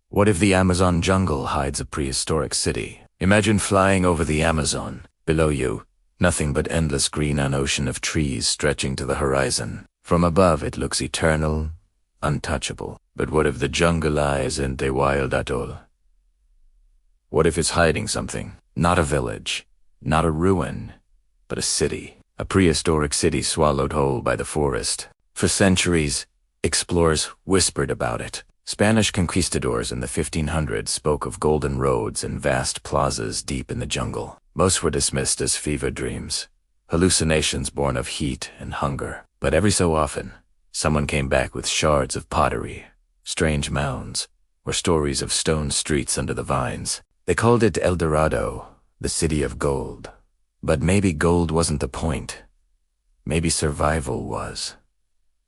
What if the Amazon jungle hides a prehistoric city? Imagine flying over the Amazon. Below you, nothing but endless green, an ocean of trees stretching to the horizon. From above it looks eternal, untouchable. But what if the jungle isn't a wild at all? What if it's hiding something? Not a village, not a ruin, but a city. A prehistoric city swallowed whole by the forest. For centuries, explorers whispered about it. Spanish conquistadors in the 1500s spoke of golden roads and vast plazas deep in the jungle. Most were dismissed as fever dreams, hallucinations born of heat and hunger. But every so often, someone came back with shards of pottery, strange mounds, or stories of stone streets under the vines. They called it El Dorado, the city of gold. But maybe gold wasn't the point. Maybe survival was.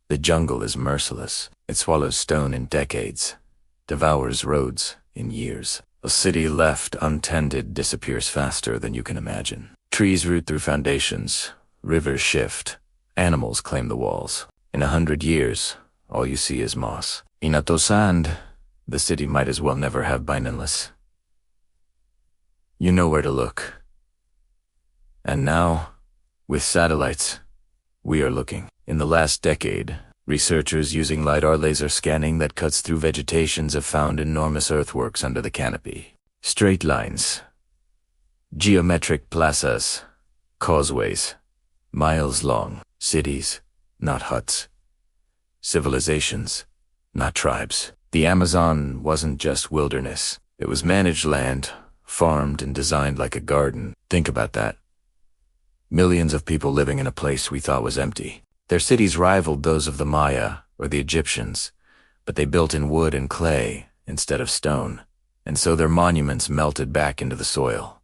The jungle is merciless. It swallows stone in decades, devours roads in years. A city left untended disappears faster than you can imagine. Trees root through foundations, rivers shift, animals claim the walls. In 100 years, all you see is moss. In Atosand, the city might as well never have been endless. You know where to look. And now, with satellites, we are looking. In the last decade, researchers using LiDAR laser scanning that cuts through vegetations have found enormous earthworks under the canopy. Straight lines, geometric plazas, causeways, miles long, cities, not huts, civilizations, not tribes. The Amazon wasn't just wilderness. It was managed land, farmed and designed like a garden. Think about that. Millions of people living in a place we thought was empty. Their cities rivaled those of the Maya or the Egyptians, but they built in wood and clay instead of stone, and so their monuments melted back into the soil.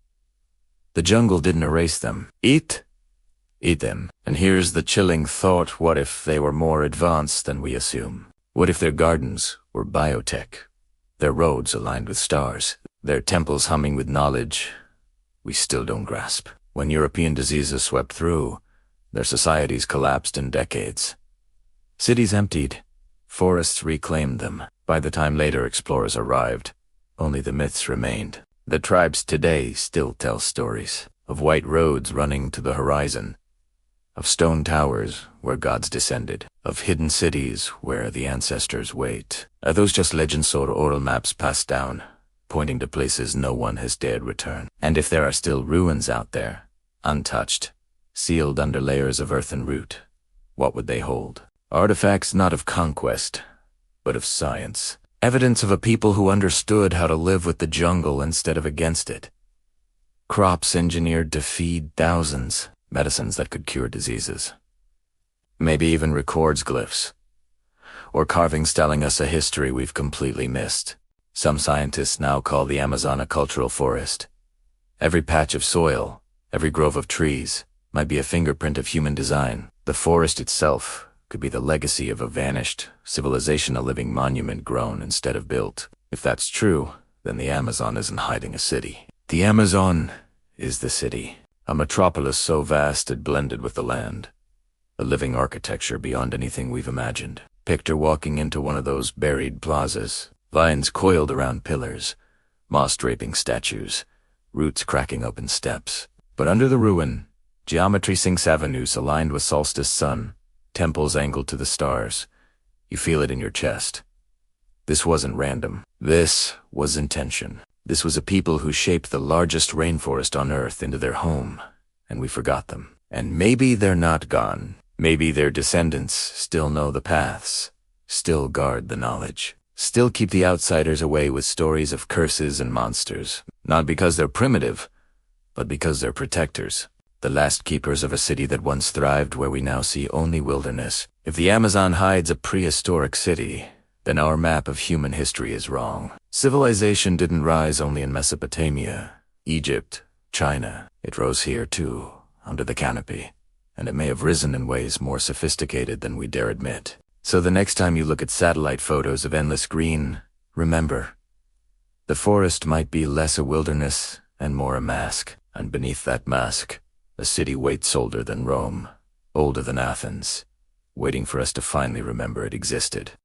The jungle didn't erase them. Eat them. And here's the chilling thought: what if they were more advanced than we assume? What if their gardens were biotech, their roads aligned with stars, their temples humming with knowledge we still don't grasp? When European diseases swept through, their societies collapsed in decades. Cities emptied, forests reclaimed them. By the time later explorers arrived, only the myths remained. The tribes today still tell stories of white roads running to the horizon, of stone towers where gods descended, of hidden cities where the ancestors wait. Are those just legends or oral maps passed down, pointing to places no one has dared return? And if there are still ruins out there, untouched, sealed under layers of earth and root, what would they hold? Artifacts not of conquest, but of science. Evidence of a people who understood how to live with the jungle instead of against it. Crops engineered to feed thousands, medicines that could cure diseases. Maybe even records glyphs, or carvings telling us a history we've completely missed. Some scientists now call the Amazon a cultural forest. Every patch of soil, every grove of trees, might be a fingerprint of human design. The forest itself could be the legacy of a vanished civilization, a living monument grown instead of built. If that's true, then the Amazon isn't hiding a city. The Amazon is the city, a metropolis so vast it blended with the land, a living architecture beyond anything we've imagined. Picture walking into one of those buried plazas, vines coiled around pillars, moss draping statues, roots cracking open steps. But under the ruin, geometry sinks avenues aligned with solstice sun, temples angled to the stars. You feel it in your chest. This wasn't random. This was intention. This was a people who shaped the largest rainforest on Earth into their home, and we forgot them. And maybe they're not gone. Maybe their descendants still know the paths, still guard the knowledge, still keep the outsiders away with stories of curses and monsters. Not because they're primitive, but because they're protectors. The last keepers of a city that once thrived where we now see only wilderness. If the Amazon hides a prehistoric city, then our map of human history is wrong. Civilization didn't rise only in Mesopotamia, Egypt, China. It rose here too, under the canopy, and it may have risen in ways more sophisticated than we dare admit. So the next time you look at satellite photos of endless green, remember, the forest might be less a wilderness and more a mask, and beneath that mask, a city waits older than Rome, older than Athens, waiting for us to finally remember it existed.